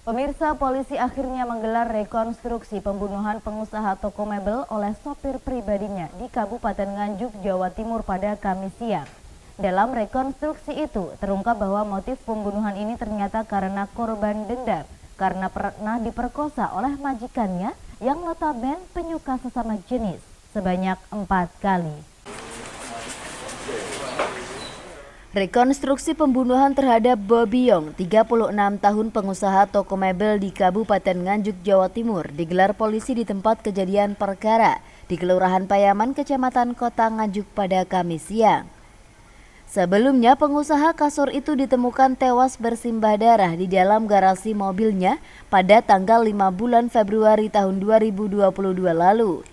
Pemirsa, polisi akhirnya menggelar rekonstruksi pembunuhan pengusaha toko mebel oleh sopir pribadinya di Kabupaten Nganjuk, Jawa Timur pada Kamis siang. Dalam rekonstruksi itu, terungkap bahwa motif pembunuhan ini ternyata karena korban dendam, karena pernah diperkosa oleh majikannya yang notabene penyuka sesama jenis sebanyak 4 kali. Rekonstruksi pembunuhan terhadap Bobi Yong, 36 tahun pengusaha toko mebel di Kabupaten Nganjuk, Jawa Timur, digelar polisi di tempat kejadian perkara di Kelurahan Payaman, Kecamatan Kota Nganjuk pada Kamis siang. Sebelumnya, pengusaha kasur itu ditemukan tewas bersimbah darah di dalam garasi mobilnya pada tanggal 5 bulan Februari tahun 2022 lalu.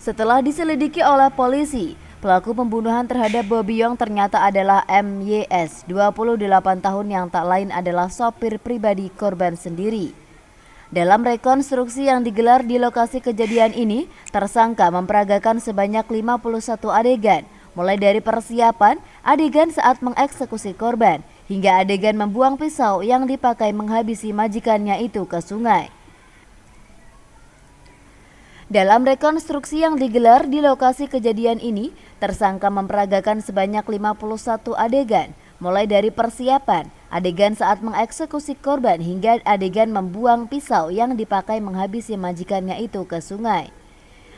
Setelah diselidiki oleh polisi, pelaku pembunuhan terhadap Bobi Yong ternyata adalah MYS, 28 tahun yang tak lain adalah sopir pribadi korban sendiri. Dalam rekonstruksi yang digelar di lokasi kejadian ini, tersangka memperagakan sebanyak 51 adegan, mulai dari persiapan, adegan saat mengeksekusi korban, hingga adegan membuang pisau yang dipakai menghabisi majikannya itu ke sungai. Dalam rekonstruksi yang digelar di lokasi kejadian ini, tersangka memperagakan sebanyak 51 adegan, mulai dari persiapan, adegan saat mengeksekusi korban hingga adegan membuang pisau yang dipakai menghabisi majikannya itu ke sungai.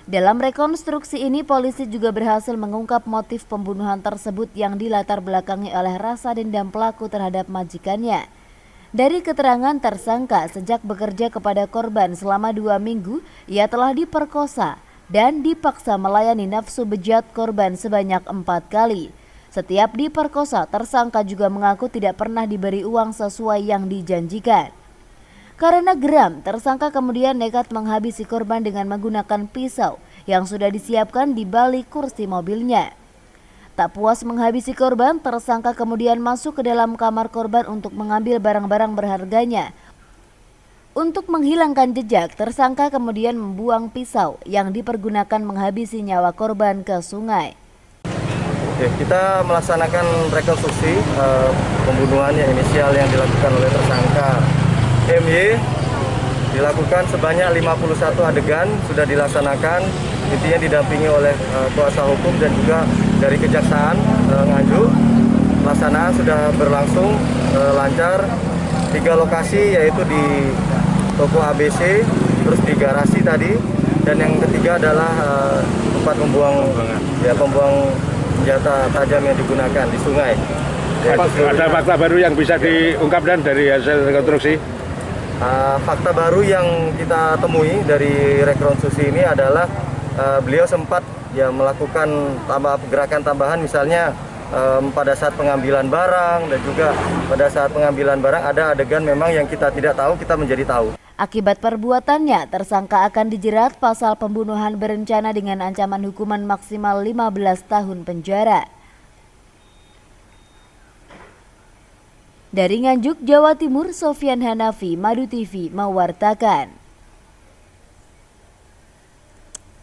Dalam rekonstruksi ini, polisi juga berhasil mengungkap motif pembunuhan tersebut yang dilatar belakangi oleh rasa dendam pelaku terhadap majikannya. Dari keterangan tersangka, sejak bekerja kepada korban selama 2 minggu, ia telah diperkosa dan dipaksa melayani nafsu bejat korban sebanyak 4 kali. Setiap diperkosa, tersangka juga mengaku tidak pernah diberi uang sesuai yang dijanjikan. Karena geram, tersangka kemudian nekat menghabisi korban dengan menggunakan pisau yang sudah disiapkan di balik kursi mobilnya. Tak puas menghabisi korban, tersangka kemudian masuk ke dalam kamar korban untuk mengambil barang-barang berharganya. Untuk menghilangkan jejak, tersangka kemudian membuang pisau yang dipergunakan menghabisi nyawa korban ke sungai. Kita melaksanakan rekonstruksi pembunuhannya inisial yang dilakukan oleh tersangka MY. Dilakukan sebanyak 51 adegan, sudah dilaksanakan, intinya didampingi oleh kuasa hukum dan juga dari Kejaksaan Nganjuk. Pelaksanaan sudah berlangsung lancar. 3 lokasi yaitu di toko ABC, terus di garasi tadi, dan yang ketiga adalah tempat pembuang senjata tajam yang digunakan di sungai. Ada fakta baru yang bisa diungkapkan dari hasil rekonstruksi? Fakta baru yang kita temui dari rekonstruksi ini adalah beliau sempat melakukan gerakan tambahan, misalnya pada saat pengambilan barang, dan juga pada saat pengambilan barang ada adegan memang yang kita tidak tahu, kita menjadi tahu. Akibat perbuatannya, tersangka akan dijerat pasal pembunuhan berencana dengan ancaman hukuman maksimal 15 tahun penjara. Dari Nganjuk, Jawa Timur, Sofyan Hanafi, Madu TV mewartakan.